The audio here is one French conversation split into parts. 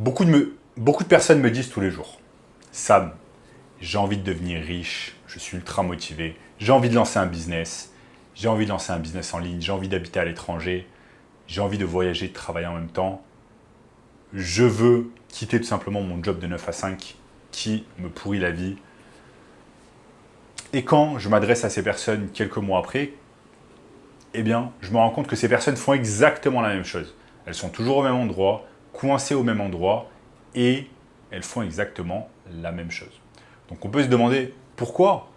Beaucoup de personnes me disent tous les jours, Sam, j'ai envie de devenir riche, je suis ultra motivé, j'ai envie de lancer un business, j'ai envie de lancer un business en ligne, j'ai envie d'habiter à l'étranger, j'ai envie de voyager, de travailler en même temps. Je veux quitter tout simplement mon job de 9 à 5 qui me pourrit la vie. Et quand je m'adresse à ces personnes quelques mois après, eh bien, je me rends compte que ces personnes font exactement la même chose. Elles sont toujours au même endroit, coincées au même endroit, et elles font exactement la même chose. Donc on peut se demander pourquoi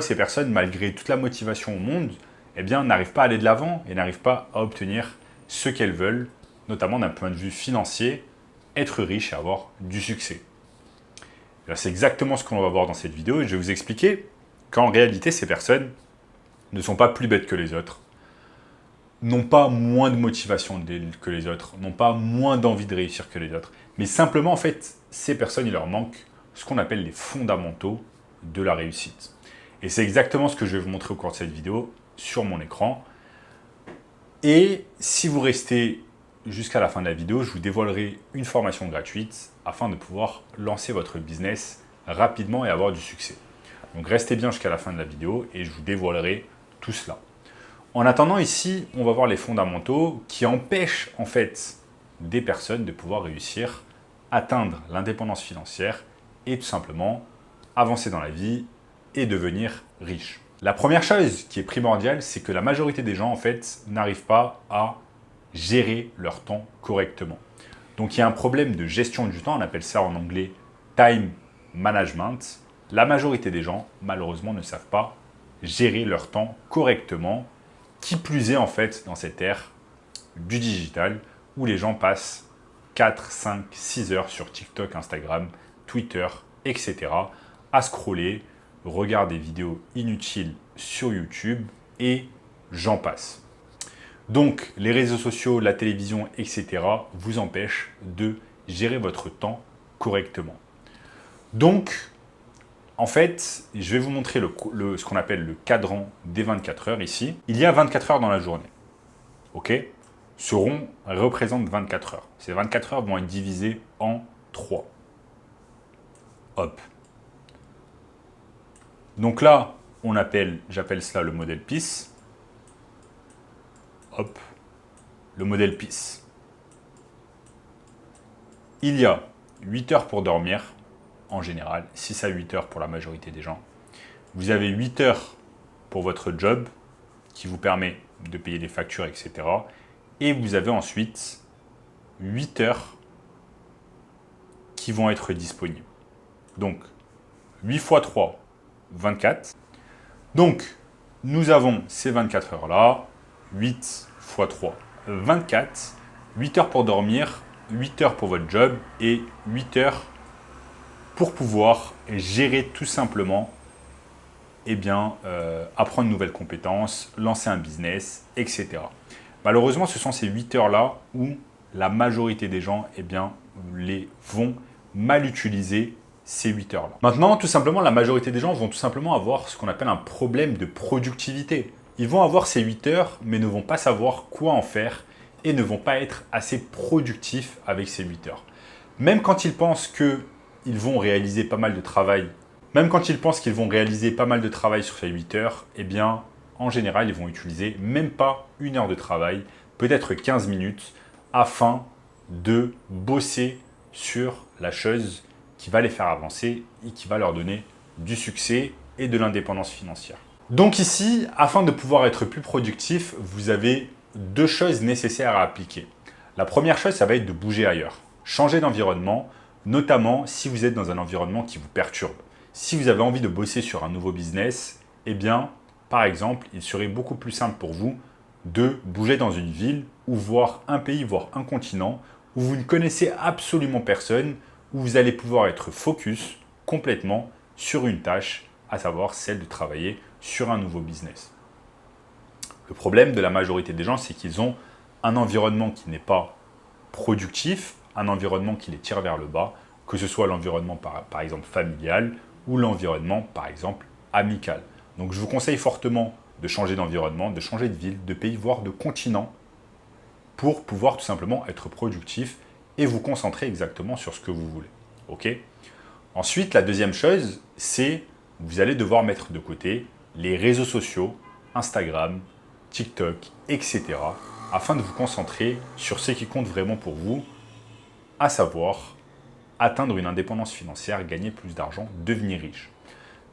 ces personnes, malgré toute la motivation au monde, eh bien, n'arrivent pas à aller de l'avant et n'arrivent pas à obtenir ce qu'elles veulent, notamment d'un point de vue financier, être riche et avoir du succès. C'est exactement ce qu'on va voir dans cette vidéo et je vais vous expliquer qu'en réalité, ces personnes ne sont pas plus bêtes que les autres, n'ont pas moins de motivation que les autres, n'ont pas moins d'envie de réussir que les autres, mais simplement, en fait, ces personnes, il leur manque ce qu'on appelle les fondamentaux de la réussite. Et c'est exactement ce que je vais vous montrer au cours de cette vidéo sur mon écran. Et si vous restez jusqu'à la fin de la vidéo, je vous dévoilerai une formation gratuite afin de pouvoir lancer votre business rapidement et avoir du succès. Donc restez bien jusqu'à la fin de la vidéo et je vous dévoilerai tout cela. En attendant, ici, on va voir les fondamentaux qui empêchent en fait des personnes de pouvoir réussir, atteindre l'indépendance financière et tout simplement avancer dans la vie et devenir riche. La première chose qui est primordiale, c'est que la majorité des gens en fait n'arrivent pas à gérer leur temps correctement. Donc il y a un problème de gestion du temps, on appelle ça en anglais time management. La majorité des gens, malheureusement, ne savent pas gérer leur temps correctement. Qui plus est, en fait, dans cette ère du digital, où les gens passent 4, 5, 6 heures sur TikTok, Instagram, Twitter, etc., à scroller, regarder des vidéos inutiles sur YouTube, et j'en passe. Donc, les réseaux sociaux, la télévision, etc., vous empêchent de gérer votre temps correctement. Donc, en fait, je vais vous montrer ce qu'on appelle le cadran des 24 heures ici. Il y a 24 heures dans la journée. OK ? Ce rond représente 24 heures. Ces 24 heures vont être divisées en 3. Hop. Donc là, j'appelle cela le modèle PIS. Hop. Le modèle PIS. Il y a 8 heures pour dormir. En général, 6 à 8 heures pour la majorité des gens. Vous avez 8 heures pour votre job qui vous permet de payer des factures, etc. Et vous avez ensuite 8 heures qui vont être disponibles. Donc, 8 x 3, 24. Donc, nous avons ces 24 heures-là. 8 x 3, 24. 8 heures pour dormir, 8 heures pour votre job et 8 heures pour pouvoir gérer tout simplement, apprendre de nouvelles compétences, lancer un business, etc. Malheureusement, ce sont ces 8 heures-là où la majorité des gens vont mal utiliser ces 8 heures-là. Maintenant, tout simplement, la majorité des gens vont tout simplement avoir ce qu'on appelle un problème de productivité. Ils vont avoir ces 8 heures, mais ne vont pas savoir quoi en faire et ne vont pas être assez productifs avec ces 8 heures. Même quand ils pensent qu'ils vont réaliser pas mal de travail, sur ces 8 heures, en général, ils vont utiliser même pas 1 heure de travail, peut-être 15 minutes, afin de bosser sur la chose qui va les faire avancer et qui va leur donner du succès et de l'indépendance financière. Donc ici, afin de pouvoir être plus productif, vous avez 2 choses nécessaires à appliquer. La première chose, ça va être de bouger ailleurs, changer d'environnement, notamment si vous êtes dans un environnement qui vous perturbe. Si vous avez envie de bosser sur un nouveau business, par exemple, il serait beaucoup plus simple pour vous de bouger dans une ville ou voir un pays, voire un continent où vous ne connaissez absolument personne, où vous allez pouvoir être focus complètement sur une tâche, à savoir celle de travailler sur un nouveau business. Le problème de la majorité des gens, c'est qu'ils ont un environnement qui n'est pas productif, un environnement qui les tire vers le bas, que ce soit l'environnement par exemple familial ou l'environnement par exemple amical. Donc je vous conseille fortement de changer d'environnement, de changer de ville, de pays, voire de continent pour pouvoir tout simplement être productif et vous concentrer exactement sur ce que vous voulez. Ok? Ensuite, la deuxième chose, c'est vous allez devoir mettre de côté les réseaux sociaux, Instagram, TikTok, etc. afin de vous concentrer sur ce qui compte vraiment pour vous, à savoir atteindre une indépendance financière, gagner plus d'argent, devenir riche.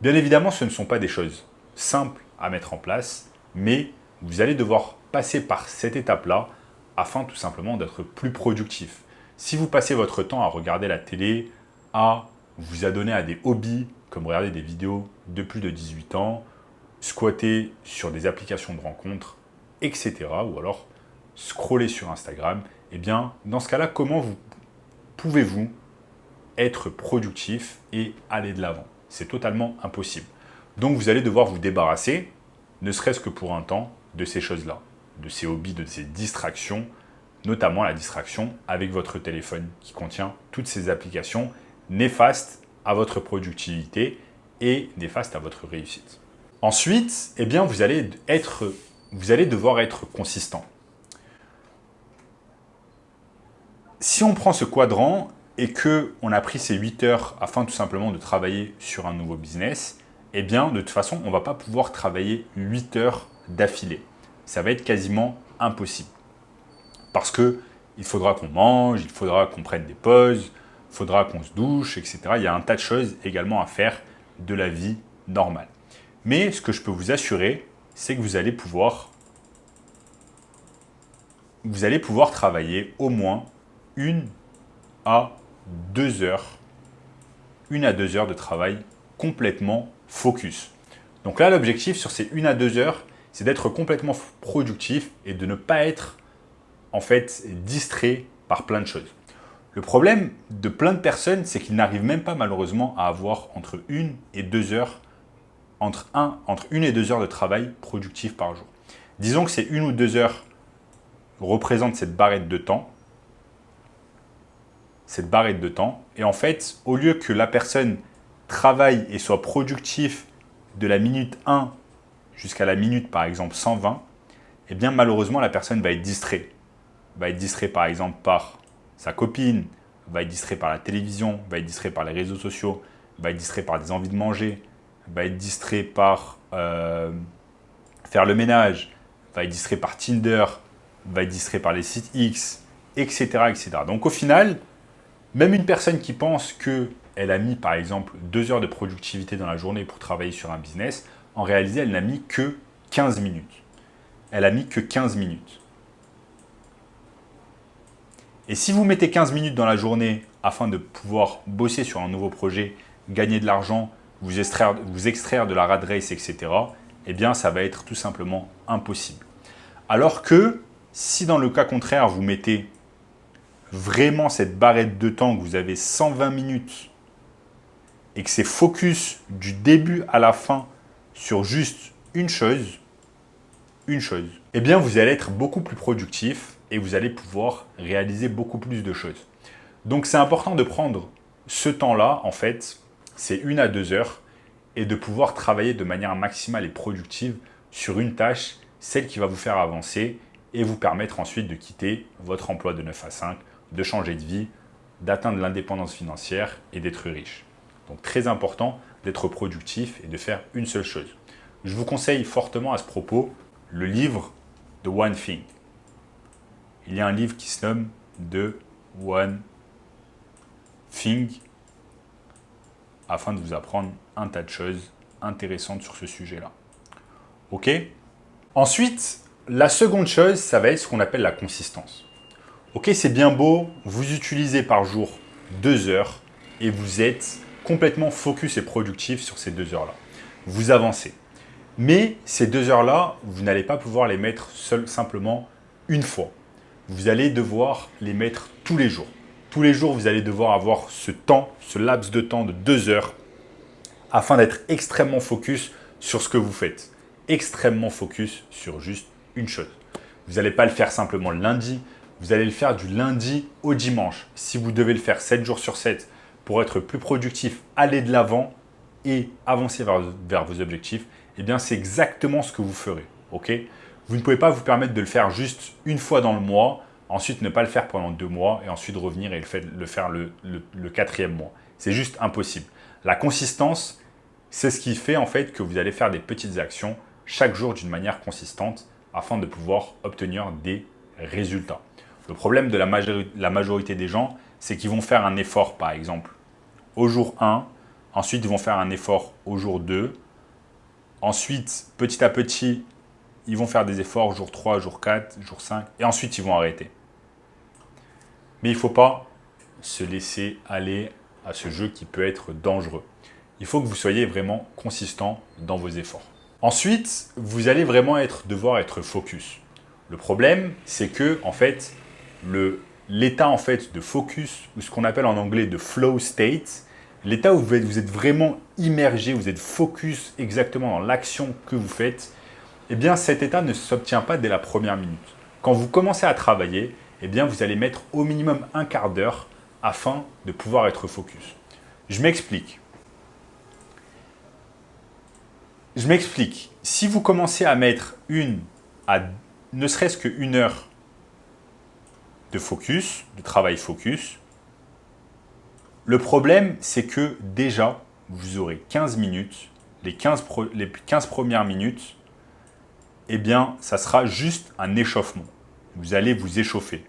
Bien évidemment, ce ne sont pas des choses simples à mettre en place, mais vous allez devoir passer par cette étape-là afin tout simplement d'être plus productif. Si vous passez votre temps à regarder la télé, à vous adonner à des hobbies, comme regarder des vidéos de plus de 18 ans, squatter sur des applications de rencontres, etc. ou alors scroller sur Instagram, eh bien, dans ce cas-là, comment pouvez-vous être productif et aller de l'avant? C'est totalement impossible. Donc, vous allez devoir vous débarrasser, ne serait-ce que pour un temps, de ces choses-là, de ces hobbies, de ces distractions, notamment la distraction avec votre téléphone qui contient toutes ces applications néfastes à votre productivité et néfastes à votre réussite. Ensuite, eh bien, vous allez devoir être consistant. Si on prend ce quadrant et qu'on a pris ces 8 heures afin tout simplement de travailler sur un nouveau business, eh bien, de toute façon, on ne va pas pouvoir travailler 8 heures d'affilée. Ça va être quasiment impossible. Parce qu'il faudra qu'on mange, il faudra qu'on prenne des pauses, il faudra qu'on se douche, etc. Il y a un tas de choses également à faire de la vie normale. Mais ce que je peux vous assurer, c'est que vous allez pouvoir travailler au moins 1 à 2 heures de travail complètement focus. Donc là, l'objectif sur ces 1 à 2 heures, c'est d'être complètement productif et de ne pas être en fait distrait par plein de choses. Le problème de plein de personnes, c'est qu'ils n'arrivent même pas malheureusement à avoir entre 1 et 2 heures entre 1 et 2 heures de travail productif par jour. Disons que ces 1 ou 2 heures représentent cette barrette de temps. Et en fait, au lieu que la personne travaille et soit productif de la minute 1 jusqu'à la minute par exemple 120, eh bien malheureusement la personne va être distraite. Va être distrait par exemple par sa copine, va être distrait par la télévision, va être distrait par les réseaux sociaux, va être distrait par des envies de manger, va être distrait par faire le ménage, va être distrait par Tinder, va être distrait par les sites X, etc., etc. Donc au final, même une personne qui pense qu'elle a mis par exemple 2 heures de productivité dans la journée pour travailler sur un business, en réalité, elle n'a mis que 15 minutes. Elle a mis que 15 minutes. Et si vous mettez 15 minutes dans la journée afin de pouvoir bosser sur un nouveau projet, gagner de l'argent, vous extraire de la rat race, etc., eh bien, ça va être tout simplement impossible. Alors que si dans le cas contraire, vous mettez vraiment cette barrette de temps que vous avez 120 minutes et que c'est focus du début à la fin sur juste une chose, eh bien, vous allez être beaucoup plus productif et vous allez pouvoir réaliser beaucoup plus de choses. Donc, c'est important de prendre ce temps-là, en fait, c'est 1 à 2 heures, et de pouvoir travailler de manière maximale et productive sur une tâche, celle qui va vous faire avancer et vous permettre ensuite de quitter votre emploi de 9 à 5, de changer de vie, d'atteindre l'indépendance financière et d'être riche. Donc, très important d'être productif et de faire une seule chose. Je vous conseille fortement à ce propos le livre The One Thing. Il y a un livre qui se nomme The One Thing afin de vous apprendre un tas de choses intéressantes sur ce sujet-là. Ok? Ensuite, la seconde chose, ça va être ce qu'on appelle la consistance. Ok, c'est bien beau, vous utilisez par jour 2 heures et vous êtes complètement focus et productif sur ces 2 heures-là. Vous avancez. Mais ces 2 heures-là, vous n'allez pas pouvoir les mettre simplement une fois. Vous allez devoir les mettre tous les jours. Tous les jours, vous allez devoir avoir ce temps, ce laps de temps de 2 heures afin d'être extrêmement focus sur ce que vous faites. Extrêmement focus sur juste une chose. Vous n'allez pas le faire simplement le lundi, vous allez le faire du lundi au dimanche. Si vous devez le faire 7 jours sur 7 pour être plus productif, aller de l'avant et avancer vers vos objectifs, eh bien c'est exactement ce que vous ferez. Ok ? Vous ne pouvez pas vous permettre de le faire juste une fois dans le mois ensuite ne pas le faire pendant 2 mois et ensuite revenir et le faire le 4e mois. C'est juste impossible. La consistance, c'est ce qui fait en fait que vous allez faire des petites actions chaque jour d'une manière consistante afin de pouvoir obtenir des résultats. Le problème de la majorité des gens, c'est qu'ils vont faire un effort par exemple au jour 1, ensuite ils vont faire un effort au jour 2, ensuite petit à petit ils vont faire des efforts jour 3, jour 4, jour 5 et ensuite ils vont arrêter. Mais il ne faut pas se laisser aller à ce jeu qui peut être dangereux. Il faut que vous soyez vraiment consistant dans vos efforts. Ensuite, vous allez vraiment devoir être focus. Le problème, c'est que en fait, l'état en fait de focus, ou ce qu'on appelle en anglais de flow state, l'état où vous êtes vraiment immergé, vous êtes focus exactement dans l'action que vous faites, eh bien cet état ne s'obtient pas dès la première minute. Quand vous commencez à travailler, eh bien vous allez mettre au minimum un quart d'heure afin de pouvoir être focus. Je m'explique. Si vous commencez à mettre ne serait-ce qu'une heure de focus, de travail focus, le problème, c'est que déjà, vous aurez 15 minutes, les 15 premières minutes, eh bien, ça sera juste un échauffement. Vous allez vous échauffer.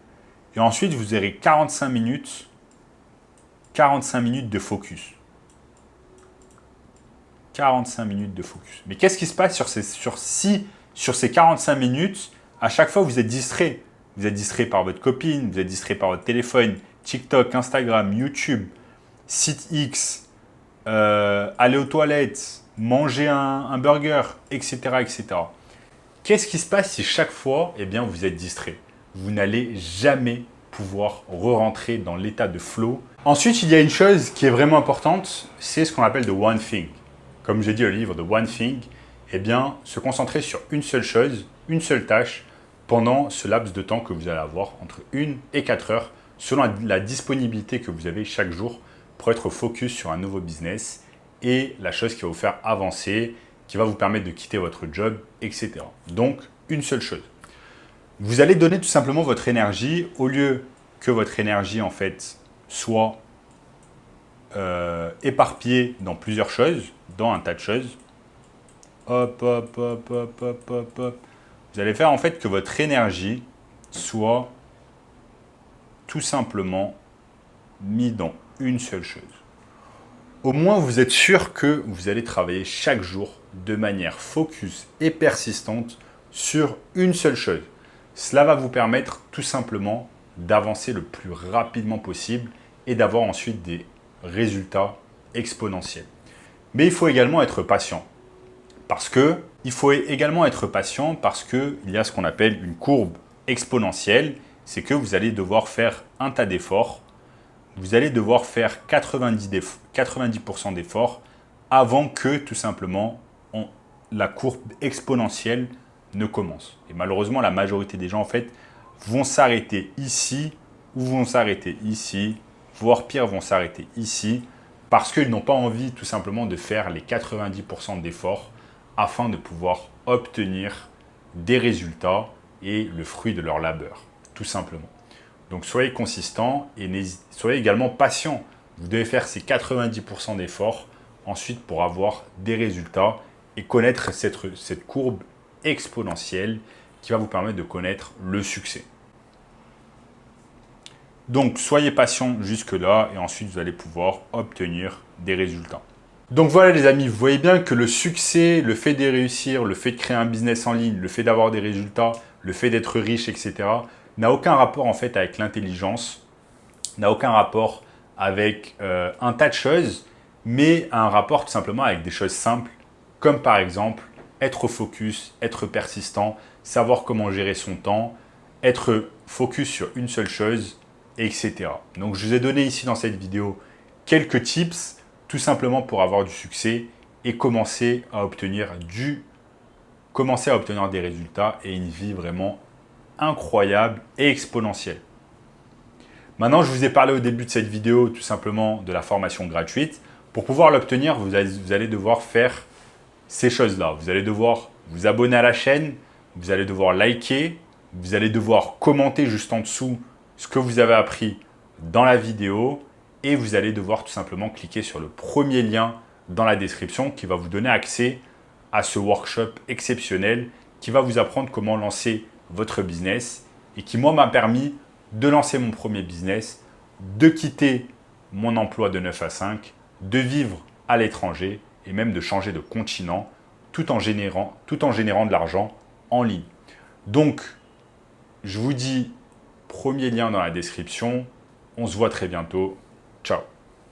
Et ensuite, vous aurez 45 minutes de focus. 45 minutes de focus. Mais qu'est-ce qui se passe sur ces 45 minutes, à chaque fois, vous êtes distrait. Vous êtes distrait par votre copine, vous êtes distrait par votre téléphone, TikTok, Instagram, YouTube, site X, aller aux toilettes, manger un burger, etc., etc. Qu'est-ce qui se passe si chaque fois, eh bien, vous êtes distrait? Vous n'allez jamais pouvoir re-rentrer dans l'état de flow. Ensuite, il y a une chose qui est vraiment importante, c'est ce qu'on appelle the one thing. Comme j'ai dit le livre The One Thing, eh bien, se concentrer sur une seule chose, une seule tâche, pendant ce laps de temps que vous allez avoir entre 1 et 4 heures, selon la disponibilité que vous avez chaque jour pour être focus sur un nouveau business et la chose qui va vous faire avancer, qui va vous permettre de quitter votre job, etc. Donc, une seule chose. Vous allez donner tout simplement votre énergie, au lieu que votre énergie, en fait, soit éparpillée dans plusieurs choses, dans un tas de choses. Hop, hop, hop, hop, hop, hop, hop. Vous allez faire en fait que votre énergie soit tout simplement mise dans une seule chose. Au moins, vous êtes sûr que vous allez travailler chaque jour de manière focus et persistante sur une seule chose. Cela va vous permettre tout simplement d'avancer le plus rapidement possible et d'avoir ensuite des résultats exponentiels. Mais il faut également être patient. Il y a ce qu'on appelle une courbe exponentielle. C'est que vous allez devoir faire un tas d'efforts. Vous allez devoir faire 90% d'efforts avant que tout simplement la courbe exponentielle ne commence. Et malheureusement, la majorité des gens en fait vont s'arrêter ici ou vont s'arrêter ici, voire pire, vont s'arrêter ici parce qu'ils n'ont pas envie tout simplement de faire les 90% d'efforts afin de pouvoir obtenir des résultats et le fruit de leur labeur, tout simplement. Donc soyez consistant et soyez également patient. Vous devez faire ces 90% d'efforts ensuite pour avoir des résultats et connaître cette courbe exponentielle qui va vous permettre de connaître le succès. Donc soyez patient jusque-là et ensuite vous allez pouvoir obtenir des résultats. Donc voilà les amis, vous voyez bien que le succès, le fait de réussir, le fait de créer un business en ligne, le fait d'avoir des résultats, le fait d'être riche, etc. n'a aucun rapport en fait avec l'intelligence, n'a aucun rapport avec un tas de choses, mais a un rapport tout simplement avec des choses simples, comme par exemple être focus, être persistant, savoir comment gérer son temps, être focus sur une seule chose, etc. Donc je vous ai donné ici dans cette vidéo quelques tips, tout simplement pour avoir du succès et commencer à obtenir des résultats et une vie vraiment incroyable et exponentielle. Maintenant, je vous ai parlé au début de cette vidéo tout simplement de la formation gratuite. Pour pouvoir l'obtenir, vous allez devoir faire ces choses-là. Vous allez devoir vous abonner à la chaîne, vous allez devoir liker Vous allez devoir commenter juste en dessous ce que vous avez appris dans la vidéo et vous allez devoir tout simplement cliquer sur le premier lien dans la description qui va vous donner accès à ce workshop exceptionnel qui va vous apprendre comment lancer votre business et qui, moi, m'a permis de lancer mon premier business, de quitter mon emploi de 9 à 5, de vivre à l'étranger et même de changer de continent tout en générant de l'argent en ligne. Donc, je vous dis, premier lien dans la description. On se voit très bientôt. Ciao.